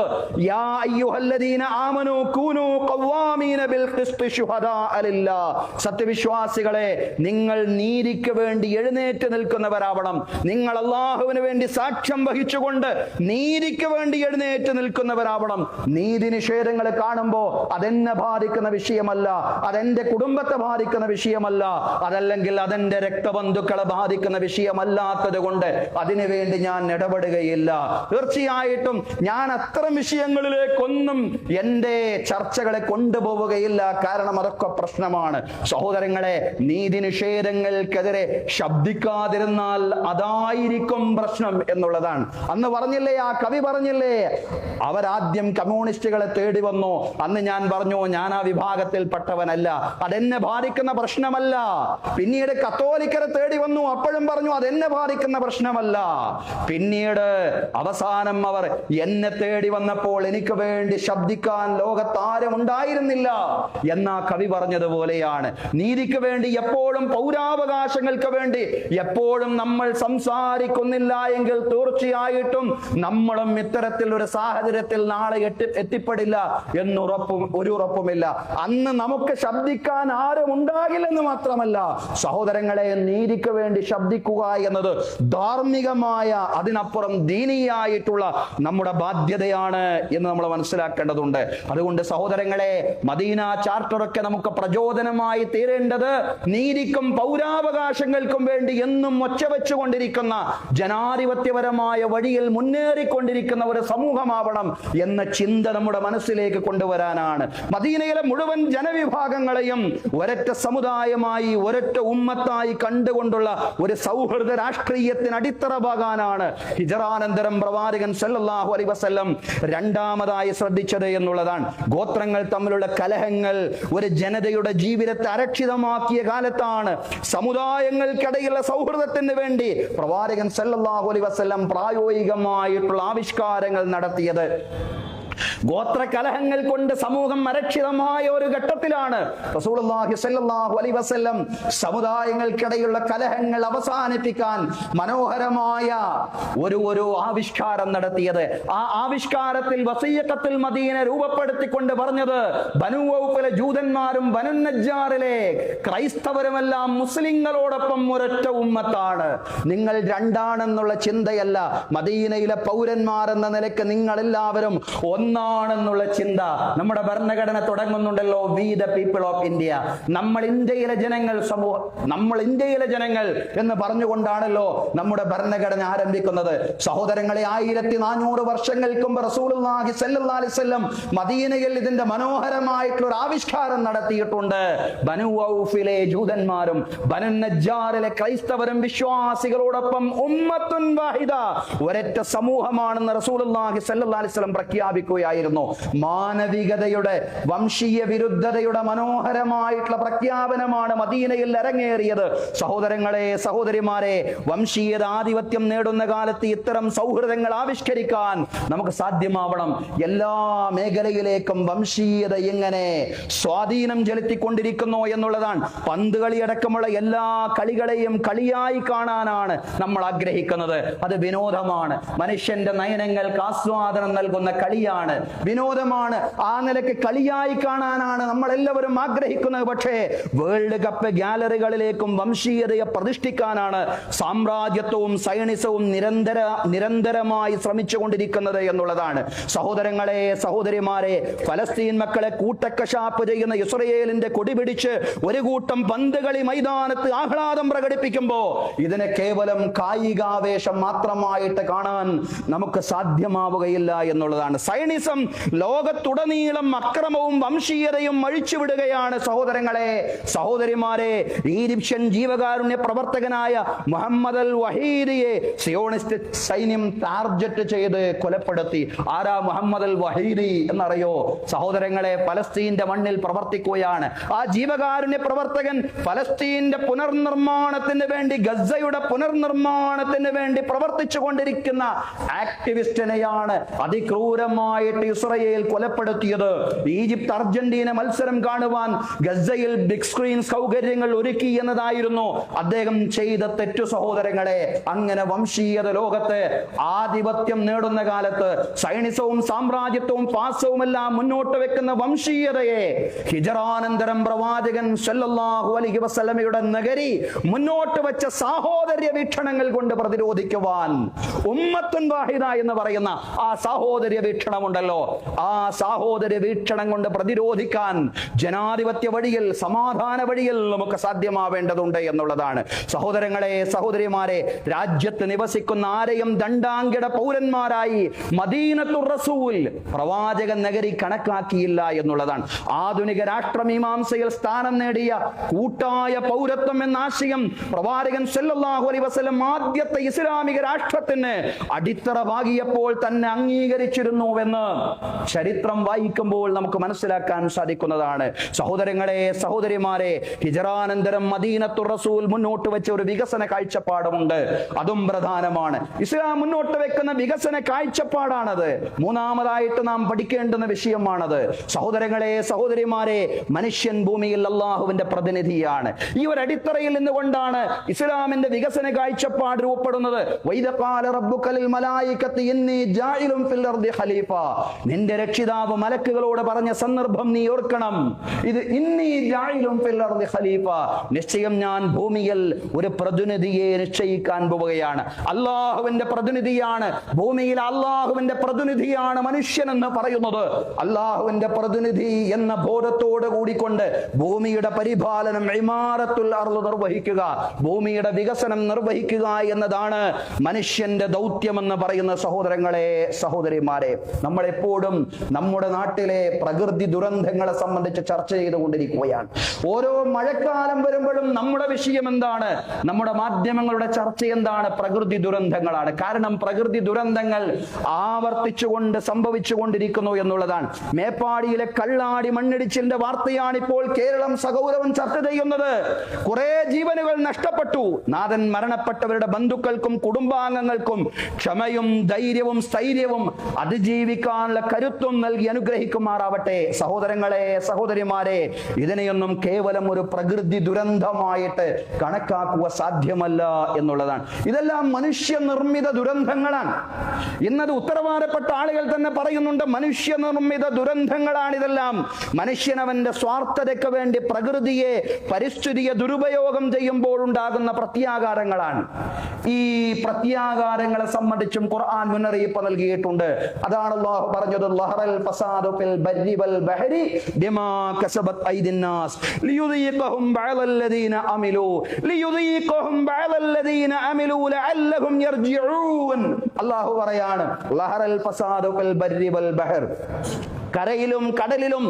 യാ അയ്യുഹല്ലദീന ആമനൂ കൂനൂ ഖവാമീന ബിൽ ഖിസ്തി ശുഹദാഅ ലില്ലാഹ്. സത്യവിശ്വാസികളെ, നിങ്ങൾ നീതിക്ക് വേണ്ടി എഴുന്നേറ്റ് നിൽക്കുന്നവരാവണം. നിങ്ങൾ അല്ലാഹുവിന് വേണ്ടി സാക്ഷ്യം വഹിച്ചുകൊണ്ട് നീതിക്ക് വേണ്ടി എഴുന്നേറ്റ് നിൽക്കുന്നവരാവണം. നീതി നിഷേധങ്ങൾ കാണുമ്പോൾ അതെന്നെ ബാധിക്കുന്ന വിഷയമല്ല, അതെന്റെ കുടുംബത്തെ ബാധിക്കുന്ന വിഷയമല്ല, അതല്ലെങ്കിൽ അതെന്റെ രക്തബന്ധുക്കളെ ബാധിക്കുന്ന വിഷയമല്ലാത്തത് കൊണ്ട് അതിനുവേണ്ടി ഞാൻ ഇടപെടുകയില്ല. തീർച്ചയായിട്ടും ഞാൻ അത്തരം വിഷയങ്ങളിലേക്കൊന്നും എന്റെ ചർച്ചകളെ കൊണ്ടുപോവുകയില്ല. കാരണം അതൊക്കെ പ്രശ്നമാണ്. സഹോദരങ്ങളെ, നീതി നിഷേധങ്ങൾക്കെതിരെ ശബ്ദിക്കാതിരുന്നാൽ അതായിരിക്കും പ്രശ്നം എന്നുള്ളതാണ്. അന്ന് പറഞ്ഞില്ലേ, ആ കവി പറഞ്ഞില്ലേ, അവരാദ്യം കമ്മ്യൂണിസ്റ്റുകളെ തേടി വന്നു. അന്ന് ഞാൻ പറഞ്ഞു, ഞാൻ ആ വിഭാഗത്തിൽപ്പെട്ടവനല്ല, അതെന്നെ ബാധിക്കുന്ന പ്രശ്നമല്ല. പിന്നീട് കത്തോലിക്കരെ തേടി വന്നു, അപ്പോഴും പറഞ്ഞു അതെന്നെ ബാധിക്കുന്ന പ്രശ്നമല്ല. പിന്നീട് അവസാനം അവർ എന്നെ തേടി വന്നപ്പോൾ എനിക്ക് വേണ്ടി ശബ്ദിക്കാൻ ലോകത്താരും ഉണ്ടായിരുന്നില്ല എന്നാ കവി പറഞ്ഞതുപോലെയാണ്. നീതിക്ക് വേണ്ടി എപ്പോഴും, പൗരാവകാശങ്ങൾക്ക് വേണ്ടി എപ്പോഴും നമ്മൾ സംസാരിക്കുന്നില്ല എങ്കിൽ തീർച്ചയായിട്ടും നമ്മളും ഇത്തരത്തിൽ ഒരു സാഹചര്യത്തിൽ നാളെ എത്തിപ്പെടില്ല ഒരു ഉറപ്പുമില്ല. അന്ന് നമുക്ക് ശബ്ദിക്കാൻ ആരും ഉണ്ടാകില്ലെന്ന് മാത്രമല്ല സഹോദരങ്ങളെ, നീതിക്ക് വേണ്ടി ശബ്ദിക്കുക എന്നത് ധാർമ്മികമായ, അതിനപ്പുറം ദീനീയായിട്ടുള്ള നമ്മുടെ ബാധ്യതയാണ് എന്ന് നമ്മൾ മനസ്സിലാക്കേണ്ടതുണ്ട്. അതുകൊണ്ട് സഹോദരങ്ങളെ, മദീന ചാർട്ടറൊക്കെ നമുക്ക് പ്രചോദനമായി തീരേണ്ടത് നീതിക്കും പൗരാവകാശങ്ങൾക്കും വേണ്ടി എന്നും ഒച്ചവെച്ചുകൊണ്ടിരിക്കുന്ന, ജനാധിപത്യപരമായ വഴിയിൽ മുന്നേറിക്കൊണ്ടിരിക്കുന്ന ഒരു സമൂഹമാവണം എന്ന ചിന്ത നമ്മുടെ മനസ്സിലേക്ക് കൊണ്ടുവരാനാണ്. മദീനയിലെ മുഴുവൻ ജനവിഭാഗങ്ങളെയും ഒരൊറ്റ സമുദായമായി, ഒരൊറ്റ ഉമ്മത്തായി കണ്ടുകൊണ്ടുള്ള ഒരു സൗഹൃദ രാഷ്ട്രീയത്തിന് അടിത്തറ പാകാനാണ് ഹിജറാനന്തരം പ്രവാചകൻ സല്ലല്ലാഹു അലൈഹി വസല്ലം രണ്ടാമതായി ശ്രദ്ധിച്ചത് എന്നുള്ളതാണ്. ഗോത്രങ്ങൾ തമ്മിലുള്ള കലഹങ്ങൾ ഒരു ജനതയുടെ ജീവിതത്തെ അരക്ഷിതമാക്കിയ കാലത്താണ് സമുദായങ്ങൾക്കിടയിലുള്ള സൗഹൃദത്തിന് വേണ്ടി പ്രവാചകൻ സല്ലല്ലാഹു അലൈഹി വസല്ലം പ്രായോഗികമായിട്ടുള്ള ആവിഷ്കാരങ്ങൾ നടത്തിയത്. ഗോത്ര കലഹങ്ങൾ കൊണ്ട് സമൂഹം അരക്ഷിതമായ ഒരു ഘട്ടത്തിലാണ് റസൂലുള്ളാഹി സ്വല്ലല്ലാഹു അലൈഹി വസല്ലം സമുദായങ്ങൾക്കിടയിലുള്ള കലഹങ്ങൾ അവസാനിപ്പിക്കാൻ മനോഹരമായ ഒരു ആവിഷ്കാരം നടത്തിയത്. ആ ആവിഷ്കാരത്തിൽ വസിയ്യത്തുൽ മദീന രൂപപ്പെടുത്തിക്കൊണ്ട് പറഞ്ഞത്, ബനൂ ഔഫിലെ ജൂതന്മാരും ബനു നജ്ജാറിലെ ക്രൈസ്തവരുമെല്ലാം മുസ്ലിങ്ങളോടൊപ്പം ഒരൊറ്റ ഉമ്മത്താണ്. നിങ്ങൾ രണ്ടാണെന്നുള്ള ചിന്തയല്ല, മദീനയിലെ പൗരന്മാർ എന്ന നിലയ്ക്ക് നിങ്ങൾ എല്ലാവരും ഒന്നാണെന്നുള്ള ചിന്ത. നമ്മുടെ ഭരണഘടന തുടങ്ങുന്നുണ്ടല്ലോ, we the people of India, നമ്മൾ ഇന്ത്യയിലെ ജനങ്ങൾ, നമ്മൾ ഇന്ത്യയിലെ ജനങ്ങൾ എന്ന് പറഞ്ഞുകൊണ്ടാണല്ലോ നമ്മുടെ ഭരണഘടന ആരംഭിക്കുന്നത്. സഹോദരങ്ങളെ, 1400 വർഷങ്ങൾക്ക് മുമ്പ് റസൂലുള്ളാഹി സ്വല്ലല്ലാഹു അലൈഹി വസല്ലം മദീനയിൽ ഇതിന്റെ മനോഹരമായിട്ടുള്ള ഒരു ആവിഷ്കാരം നടത്തിയിട്ടുണ്ട്. ബനൂ ഔഫിലെ ജൂതന്മാരും ബനു നജ്ജാറിലെ ക്രൈസ്തവരും വിശ്വാസികളോടൊപ്പം ഉമ്മത്തുൻ വാഹിദ, ഒരൊറ്റ സമൂഹമാണെന്ന് റസൂലുള്ളാഹി സ്വല്ലല്ലാഹു അലൈഹി വസല്ലം പ്രഖ്യാപിക്കുകയായിരുന്നു. മാനവികതയുടെ, വംശീയ വിരുദ്ധതയുടെ മനോഹരമായിട്ടുള്ള പ്രഖ്യാപനമാണ് മദീനയിൽ അരങ്ങേറിയത്. സഹോദരങ്ങളെ, സഹോദരിമാരെ, വംശീയത ആധിപത്യം നേടുന്ന കാലത്ത് ഇത്തരം സൗഹൃദങ്ങൾ ആവിഷ്കരിക്കാൻ നമുക്ക് സാധ്യമാവണം. എല്ലാ മേഖലയിലേക്കും വംശീയത എങ്ങനെ സ്വാധീനം ചെലുത്തിക്കൊണ്ടിരിക്കുന്നു എന്നുള്ളതാണ്. പന്ത് കളി അടക്കമുള്ള എല്ലാ കളികളെയും കളിയായി കാണാനാണ് നമ്മൾ ആഗ്രഹിക്കുന്നത്. അത് വിനോദമാണ്, മനുഷ്യന്റെ നയനങ്ങൾക്ക് ആസ്വാദനം നൽകുന്ന കളിയാണ്, വിനോദമാണ്. ആ നിലയ്ക്ക് കളിയായി കാണാനാണ് നമ്മൾ എല്ലാവരും ആഗ്രഹിക്കുന്നത്. പക്ഷേ വേൾഡ് കപ്പ് ഗാലറികളിലേക്കും വംശീയതയെ പ്രതിഷ്ഠിക്കാനാണ് സാമ്രാജ്യത്വവും സൈനിസവും നിരന്തരമായി ശ്രമിച്ചുകൊണ്ടിരിക്കുന്നത് എന്നുള്ളതാണ്. സഹോദരങ്ങളെ, സഹോദരിമാരെ, ഫലസ്തീൻ മക്കളെ കൂട്ടക്കശാപ്പ് ചെയ്യുന്ന ഇസ്രയേലിന്റെ കൊടി പിടിച്ച് ഒരു കൂട്ടം പന്ത് കളി മൈതാനത്ത് ആഹ്ലാദം പ്രകടിപ്പിക്കുമ്പോൾ ഇതിനെ കേവലം കായികാവേശം മാത്രമായിട്ട് കാണാൻ നമുക്ക് സാധ്യമാവുകയില്ല എന്നുള്ളതാണ്. സൈനിസം ലോകത്തുടനീളം അക്രമവും വംശീയതയും അഴിച്ചുവിടുകയാണ്. സഹോദരങ്ങളെ, സഹോദരിമാരെ, ഈജിപ്ഷ്യൻ ജീവകാരുണ്യ പ്രവർത്തകനായ മുഹമ്മദ് അൽ വഹീദിയെ സിയോണിസ്റ്റ് സൈന്യം ടാർഗറ്റ് ചെയ്ത് കൊലപ്പെടുത്തി. ആരാ മുഹമ്മദ് അൽ വഹീദി എന്നറിയോ? സഹോദരങ്ങളെ, ഫലസ്തീന്റെ മണ്ണിൽ പ്രവർത്തിക്കുകയാണ്. ആ ജീവകാരുണ്യ പ്രവർത്തകൻ ഫലസ്തീന്റെ പുനർനിർമ്മാണത്തിന് വേണ്ടി, ഗസയുടെ പുനർനിർമ്മാണത്തിന് വേണ്ടി പ്രവർത്തിച്ചു കൊണ്ടിരിക്കുന്ന ആക്ടിവിസ്റ്റിനെയാണ് അതിക്രൂരമായിട്ട് ഇസ്രയേൽ കൊലപ്പെടുത്തിയത്. ഈജിപ്ത് അർജന്റീന മത്സരം കാണുവാൻ ഗസയിൽ ബിഗ് സ്ക്രീൻ സൗകര്യങ്ങൾ ഒരുക്കി എന്നതായിരുന്നു അദ്ദേഹം ചെയ്ത തെറ്റു. സഹോദരങ്ങളെ, അങ്ങനെ വംശീയത ലോകത്ത് ആധിപത്യം നേടുന്ന കാലത്ത് സൈനിസവും സാമ്രാജ്യത്വവും പാസവും എല്ലാം മുന്നോട്ട് വെക്കുന്ന വംശീയതയെ ഹിജറാനന്തരം പ്രവാചകൻ സല്ലല്ലാഹു അലൈഹി വസല്ലമയുടെ നഗരി മുന്നോട്ട് വെച്ച സാഹോദര്യ വീക്ഷണങ്ങൾ കൊണ്ട് പ്രതിരോധിക്കുവാൻ ഉമ്മത്തുൻ വാഹിദ എന്ന് പറയുന്ന ആ സാഹോദര്യ വീക്ഷണമുണ്ടല്ലോ, ആ സാഹോദര്യ വീക്ഷണം കൊണ്ട് പ്രതിരോധിക്കാൻ ജനാധിപത്യ വഴിയിൽ, സമാധാന വഴിയിൽ നമുക്ക് സാധ്യമാവേണ്ടതുണ്ട് എന്നുള്ളതാണ്. സഹോദരങ്ങളെ, സഹോദരിമാരെ, രാജ്യത്ത് നിവസിക്കുന്ന ആരെയും ദണ്ഡാങ്കിട പൗരന്മാരായി മദീനത്തുർ റസൂൽ പ്രവാചക നഗരി കണക്കാക്കിയില്ല എന്നുള്ളതാണ്. ആധുനിക രാഷ്ട്രമീമാംസയിൽ സ്ഥാനം നേടിയ കൂട്ടായ പൗരത്വം എന്ന ആശയം പ്രവാചകൻ സല്ലല്ലാഹു അലൈഹി വസല്ലം ആദ്യത്തെ ഇസ്ലാമിക രാഷ്ട്രത്തിന് അടിത്തറ പാകിയപ്പോൾ തന്നെ അംഗീകരിച്ചിരുന്നുവെന്ന് ചരിത്രം വായിക്കുമ്പോൾ നമുക്ക് മനസ്സിലാക്കാൻ സാധിക്കുന്നതാണ്. സഹോദരങ്ങളെ, സഹോദരിമാരെ, ഹിജറാനന്തരം മദീനത്തുർ റസൂൽ മുന്നോട്ട് വെച്ച ഒരു വികസന കാഴ്ചപ്പാടുമുണ്ട്. അതും പ്രധാനമാണ്. ഇസ്ലാം മുന്നോട്ട് വെക്കുന്ന വികസന കാഴ്ചപ്പാടാണത്. മൂന്നാമതായിട്ട് നാം പഠിക്കേണ്ടുന്ന വിഷയമാണത്. സഹോദരങ്ങളെ, സഹോദരിമാരെ, മനുഷ്യൻ ഭൂമിയിൽ അള്ളാഹുവിന്റെ പ്രതിനിധിയാണ്. ഈ ഒരു അടിത്തറയിൽ നിന്നുകൊണ്ടാണ് ഇസ്ലാമിന്റെ വികസന കാഴ്ചപ്പാട് രൂപപ്പെടുന്നത്. വൈദ ഖാല റബ്ബുക ലിൽ മലായികത്തി ഇന്നി ജാഇലുൻ ഫിൽ അർദി ഖലീഫ. നിന്റെ രക്ഷിതാവ് മലക്കുകളോട് പറഞ്ഞ സന്ദർഭം നീ ഓർക്കണം. ഇത് ഇന്നി ജാഇലുൻ ഫിൽ അർളി ഖലീഫ, നിശ്ചയം ഞാൻ ഭൂമിയിൽ ഒരു പ്രതിനിധിയെ നിശ്ചയിക്കാൻ പോവുകയാണ്. അള്ളാഹുവിന്റെ പ്രതിനിധിയാണ് ഭൂമിയിൽ, അള്ളാഹുവിന്റെ പ്രതിനിധിയാണ് മനുഷ്യൻ എന്ന് പറയുന്നത്. അള്ളാഹുവിന്റെ പ്രതിനിധി എന്ന ബോധത്തോട് കൂടിക്കൊണ്ട് ഭൂമിയുടെ പരിപാലനം, ഇമാറത്തുൽ അർള് നിർവഹിക്കുക, ഭൂമിയുടെ വികസനം നിർവഹിക്കുക എന്നതാണ് മനുഷ്യന്റെ ദൗത്യമെന്ന് പറയുന്ന സഹോദരങ്ങളെ, സഹോദരിമാരെ, നമ്മൾ എപ്പോഴും നമ്മുടെ നാട്ടിലെ പ്രകൃതി ദുരന്തങ്ങളെ സംബന്ധിച്ച് ചർച്ച ചെയ്തുകൊണ്ടിരിക്കുകയാണ്. ഓരോ മഴക്കാലം വരുമ്പോഴും നമ്മുടെ വിഷയം എന്താണ്? നമ്മുടെ മാധ്യമങ്ങളുടെ ചർച്ച എന്താണ്? പ്രകൃതി ദുരന്തങ്ങളാണ്. കാരണം പ്രകൃതി ദുരന്തങ്ങൾ ആവർത്തിച്ചുകൊണ്ട് സംഭവിച്ചുകൊണ്ടിരിക്കുന്നു എന്നുള്ളതാണ്. മേപ്പാടിയിലെ കള്ളാടി മണ്ണിടിച്ചിലിന്റെ വാർത്തയാണ് ഇപ്പോൾ കേരളം സഗൗരവം ചർച്ച ചെയ്യുന്നത്. കുറെ ജീവനുകൾ നഷ്ടപ്പെട്ടു. നാഥൻ മരണപ്പെട്ടവരുടെ ബന്ധുക്കൾക്കും കുടുംബാംഗങ്ങൾക്കും ക്ഷമയും ധൈര്യവും സ്ഥൈര്യവും അതിജീവിക്കാനുള്ള കരുത്തും നൽകി അനുഗ്രഹിക്കുമാറാവട്ടെ. സഹോദരങ്ങളെ, സഹോദരിമാരെ, ഇതിനെയൊന്നും കേവലം ഒരു പ്രകൃതി ദുരന്തമായിട്ട് കണക്കാക്കുക സാധ്യമല്ല എന്നുള്ളതാണ്. ഇതെല്ലാം മനുഷ്യനിർമ്മിത ദുരന്തങ്ങളാണ്. ഇന്നത് ഉത്തരവാദപ്പെട്ട ആളുകൾ തന്നെ പറയുന്നുണ്ട്, മനുഷ്യനിർമ്മിത ദുരന്തങ്ങളാണ് ഇതെല്ലാം. മനുഷ്യൻ അവന്റെ സ്വാർത്ഥതയ്ക്ക് വേണ്ടി പ്രകൃതിയെ, പരിസ്ഥിതിയെ ദുരുപയോഗം ചെയ്യുമ്പോൾ ഉണ്ടാകുന്ന പ്രത്യാഘാതങ്ങളാണ്. ഈ പ്രത്യാഘാതങ്ങളെ സംബന്ധിച്ചും ഖുർആൻ മുന്നറിയിപ്പ് നൽകിയിട്ടുണ്ട്. അതാണ് അല്ലാഹു പറഞ്ഞത്, ലഹറൽ ഫസാദു ഫിൽ ബർരി വൽ ബഹരി ബിമാ കസബത് ഐദിൻ നാസ് ലിയുദീഖഹും ബഅദല്ലദീന അമിലൂ ലഅല്ലഹും യർജിഊൻ. അല്ലാഹു പറയാണ്, ലഹറൽ ഫസാദു ഫിൽ ബർരി വൽ ബഹർ, കരയിലും കടലിലും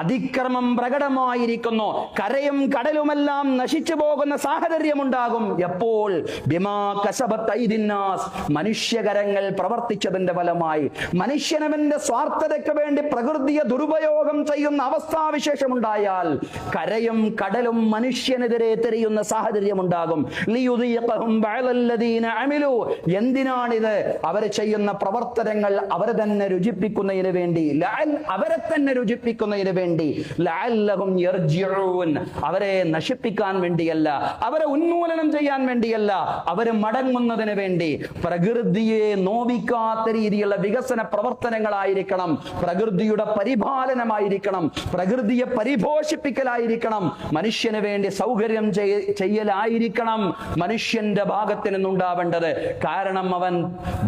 അതിക്രമം പ്രകടമായിരിക്കുന്നു. കരയും കടലുമെല്ലാം നശിച്ചു പോകുന്ന സാഹചര്യമുണ്ടാകും. എപ്പോൾ? ബിമാ കസബത് ഐദിൻ നാസ്, മനുഷ്യകരങ്ങൾ പ്രവർത്തിച്ചതിന്റെ ഫലമായി. മനുഷ്യനവന്റെ സ്വാർത്ഥതയ്ക്ക് വേണ്ടി പ്രകൃതിയെ ദുരുപയോഗം ചെയ്യുന്ന അവസ്ഥാവിശേഷമുണ്ടായാൽ കരയും കടലും മനുഷ്യനെതിരെ തിരിയുന്ന സാഹചര്യമുണ്ടാകും. ലിയുദീഖഹും ബഅദല്ലദീന അമിലൂ, എന്തിനാണിത്? അവർ ചെയ്യുന്ന പ്രവർത്തനങ്ങൾ അവരെ തന്നെ രുചിപ്പിക്കുന്നതിന് വേണ്ടി, അവരെ തന്നെ രുചിപ്പിക്കുന്നതിന് വേണ്ടി, ലഅല്ലഹും യർജിഊൻ, അവരെ നശിപ്പിക്കാൻ വേണ്ടിയല്ല, അവരെ ഉന്മൂലനം ചെയ്യാൻ വേണ്ടിയല്ല, അവര് മടങ്ങുന്നതിന് വേണ്ടി. പ്രകൃതിയെ നോവിക്കാത്ത രീതിയിലുള്ള വികസന പ്രവർത്തനങ്ങളായിരിക്കണം, പ്രകൃതിയുടെ പരിപാലനമായിരിക്കണം, പ്രകൃതിയെ പരിപോഷിപ്പിക്കലായിരിക്കണം, മനുഷ്യന് വേണ്ടി സൗകര്യം ചെയ്യലായിരിക്കണം മനുഷ്യന്റെ ഭാഗത്ത് നിന്നുണ്ടാവേണ്ടത്. കാരണം അവൻ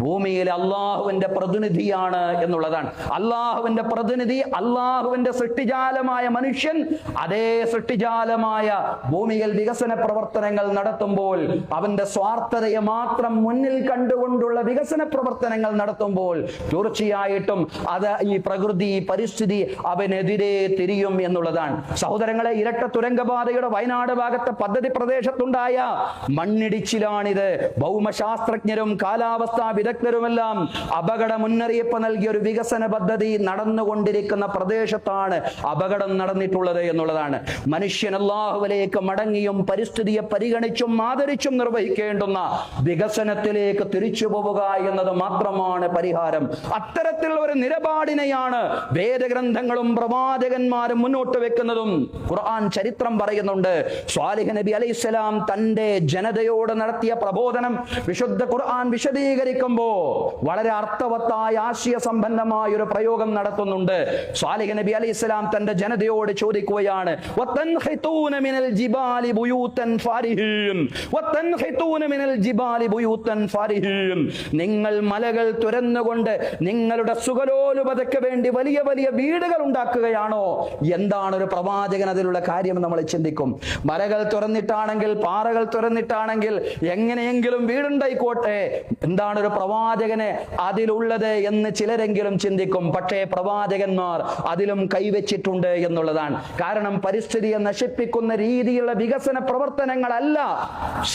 ഭൂമിയിലെ അള്ളാഹുവിന്റെ പ്രതിനിധിയാണ് എന്നുള്ളതാണ്. അള്ളാഹുവിന്റെ പ്രതിനിധി, അള്ളാഹുവിന്റെ സൃഷ്ടിജാലമായ മനുഷ്യൻ അതേ സൃഷ്ടിജാലമായ ഭൂമിയിൽ വികസന പ്രവർത്തനങ്ങൾ നടത്തുമ്പോൾ, അവന്റെ സ്വാർത്ഥതയെ മാത്രം മുന്നിൽ കണ്ടുകൊണ്ടുള്ള വികസന പ്രവർത്തനങ്ങൾ നടത്തുമ്പോൾ തീർച്ചയായിട്ടും അത് ഈ പ്രകൃതി, പരിസ്ഥിതി അവനെതിരെ തിരിയും എന്നുള്ളതാണ്. സഹോദരങ്ങളെ, ഇരട്ട തുരങ്കപാതയുടെ വയനാട് ഭാഗത്തെ പദ്ധതി പ്രദേശത്തുണ്ടായ മണ്ണിടിച്ചിലാണിത്. ഭൗമശാസ്ത്രജ്ഞരും കാലാവസ്ഥാ വിദഗ്ധരുമെല്ലാം അപകട മുന്നറിയിപ്പ് നൽകിയ ഒരു വികസന പദ്ധതി നടന്നുകൊണ്ടിരിക്കുന്ന പ്രദേശത്താണ് അപകടം നടന്നിട്ടുള്ളത് എന്നുള്ളതാണ്. മനുഷ്യൻ അല്ലാഹുവിലേക്ക് മടങ്ങിയും പരിസ്ഥിതിയെ പരിഗണിച്ചും ആദരിച്ചും നിർവഹിക്കേണ്ടുന്ന വികസനത്തിലേക്ക് തിരിച്ചു പോവുക എന്നത് മാത്രമാണ് പരിഹാരം. അത്തരത്തിലുള്ള ഒരു നിലപാടിനെയാണ് വേദഗ്രന്ഥങ്ങളും പ്രവാചകന്മാരും മുന്നോട്ട് വെക്കുന്നതും. ഖുർആൻ ചരിത്രം പറയുന്നുണ്ട്, സ്വാലിഹ് നബി അലൈഹിസ്സലാം തന്റെ ജനതയോട് നടത്തിയ പ്രബോധനം വിശുദ്ധ ഖുർആൻ വിശദീകരിക്കുമ്പോ വളരെ അർത്ഥവത്തായ ആശയസമ്പന്നമായ ഒരു പ്രയോഗം നടത്തുന്നുണ്ട്. സ്വാലിഹ് നബി അലൈഹിസ്സലാം തന്റെ ജനതയോട് ചോദിക്കുകയാണ്, വതൻഹിതൂന മിനൽ ജിബാലി ബുയൂതൻ ഫാരിഹീൻ, വതൻഹിതൂന മിനൽ ജിബാലി ബുയൂതൻ ഫാരിഹീൻ, നിങ്ങൾ മലകൾ തുരന്നുകൊണ്ട് നിങ്ങളുടെ സുഖലോലുപതയ്ക്ക് വേണ്ടി വലിയ വലിയ വീടുകൾ ഉണ്ടാക്കുകയാണോ? എന്താണ് ഒരു പ്രവാചകൻ അതിലുള്ള കാര്യം നമ്മൾ ചിന്തിക്കും. മലകൾ തുറന്നിട്ടാണെങ്കിൽ, പാറകൾ തുറന്നിട്ടാണെങ്കിൽ എങ്ങനെയെങ്കിലും വീടുണ്ടായിക്കോട്ടെ, എന്താണ് ഒരു പ്രവാചകന് അതിലുള്ളത് എന്ന് ചിലരെങ്കിലും ചിന്തിക്കും. പക്ഷേ പ്രവാചകന്മാർ അതിലും കൈവച്ചിട്ടുണ്ട് എന്നുള്ളതാണ്. കാരണം പരിസ്ഥിതിയെ നശിപ്പിക്കുന്ന രീതിയിലുള്ള വികസന പ്രവർത്തനങ്ങളല്ല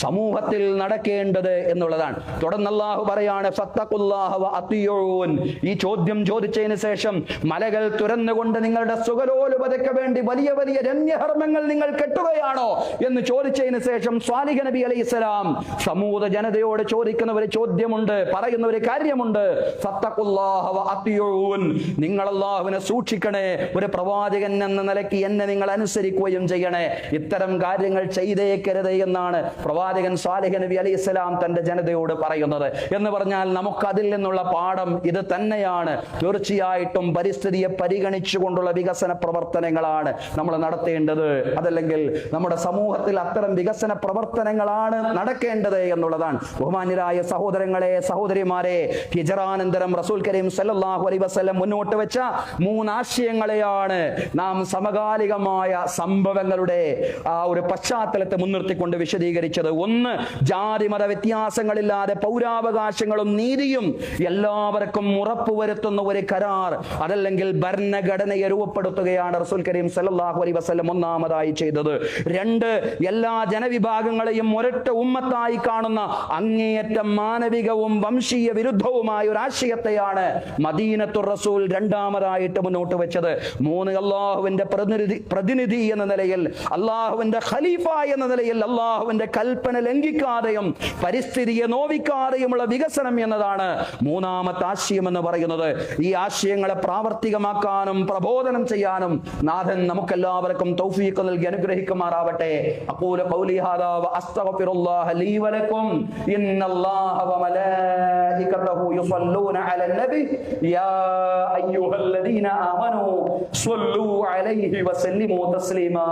സമൂഹത്തിൽ നടക്കേണ്ടത് എന്നുള്ളതാണ്. തുടർന്ന് അല്ലാഹു പറയാണ്, ഫത്തഖുല്ലാഹ വ അത്തിയൂൻ. ഈ ചോദ്യം ചോദിച്ചതിന് ശേഷം, മലകൾ തുറന്നുകൊണ്ട് നിങ്ങളുടെ സുഖലോലുപതയ്ക്ക് വേണ്ടി വലിയ വലിയ രമ്യഹർമ്മങ്ങൾ നിങ്ങൾ കെട്ടുകയാണോ എന്ന് ചോദിച്ചതിന് ശേഷം സ്വാലിഹ് നബി അലൈഹിസ്സലാം സമൂഹ ജനതയോട് ചോദിക്കുന്ന ഒരു ചോദ്യമുണ്ട്, പറയുന്ന ഒരു കാര്യമുണ്ട്. ഫത്തഖുല്ലാഹ വ അത്തിയൂൻ, നിങ്ങൾ അല്ലാഹുവിനെ സൂക്ഷിക്കണേ, ഒരു പ്രവാചകൻ എന്ന നിലയ്ക്ക് എന്നെ നിങ്ങൾ അനുസരിക്കുകയും ചെയ്യണേ, ഇത്തരം കാര്യങ്ങൾ ചെയ്തേക്കരുത് എന്നാണ് പ്രവാചകൻ സാലിഹ് നബി അലൈഹിസ്സലാം തന്റെ ജനതയോട് പറയുന്നത്. എന്ന് പറഞ്ഞാൽ നമുക്ക് അതിൽ നിന്നുള്ള പാഠം ഇത് തന്നെയാണ്. തീർച്ചയായിട്ടും പരിസ്ഥിതിയെ പരിഗണിച്ചുകൊണ്ടുള്ള വികസന പ്രവർത്തനങ്ങളാണ് നമ്മൾ നടത്തേണ്ടത്. അതല്ലെങ്കിൽ നമ്മുടെ സമൂഹത്തിൽ അത്തരം വികസന പ്രവർത്തനങ്ങളാണ് നടക്കേണ്ടത് എന്നുള്ളതാണ്. ബഹുമാന്യരായ സഹോദരങ്ങളെ, സഹോദരിമാരെ, ഹിജറാനന്തരം റസൂൽ കരീം സല്ലല്ലാഹു അലൈഹി വസല്ലം മുന്നോട്ട് വെച്ച 3 ആശയങ്ങളെയാണ് നാം സമകാലികമായ സംഭവങ്ങളുടെ ആ ഒരു പശ്ചാത്തലത്തെ മുൻനിർത്തിക്കൊണ്ട് വിശദീകരിച്ചത്. ഒന്ന്, ജാതി മത വ്യത്യാസങ്ങളില്ലാതെ പൗരാവകാശങ്ങളും നീതിയും എല്ലാവർക്കും ഉറപ്പുവരുത്തുന്ന ഒരു കരാർ, അതല്ലെങ്കിൽ ഭരണഘടനയെ രൂപപ്പെടുത്തുകയാണ് റസൂൽ കരീം സല്ലല്ലാഹു അലൈഹി വസല്ലം ഒന്നാമതായി ചെയ്തത്. 2, എല്ലാ ജനവിഭാഗങ്ങളെയും ഒരൊറ്റ ഉമ്മത്തായി കാണുന്ന അങ്ങേയറ്റം മാനവികവും വംശീയ വിരുദ്ധവുമായ ഒരു ആശയത്തെയാണ് മദീനത്തുർ റസൂൽ രണ്ടാമതായിട്ട് മുന്നോട്ട് വെച്ചത്. 3, അള്ളാഹുവിന്റെ പ്രതിനിധി എന്ന നിലയിൽ, അള്ളാഹുവിന്റെ ഖലീഫ എന്ന നിലയിൽ അള്ളാഹുവിന്റെ കൽപ്പന ലംഘിക്കാതെയും പരിസ്ഥിതിയെ നോവിക്കാതെയുമുള്ള വികസനം എന്നതാണ് 3ാമത്തെ ആശയം എന്ന് പറയുന്നത്. ഈ ആശയങ്ങളെ പ്രാവർത്തികമാക്കാനും പ്രബോധനം ചെയ്യാനും നാഥൻ നമുക്കെല്ലാവർക്കും തൗഫീഖ് നൽകി അനുഗ്രഹിക്കുമാറാവട്ടെ. അഖൂലു ഖൗലി ഹാദാ വ അസ്തഗ്ഫിറുല്ലാഹ ലീ വലക്കും. ഇന്നല്ലാഹ വ മലായികതഹു യുസല്ലൂന അലൻ നബി യാ അയ്യുഹല്ലദീന ആമനൂ സ്വല്ലൂ അലൈഹി വസല്ലിമൂ തസ്ലീമാ.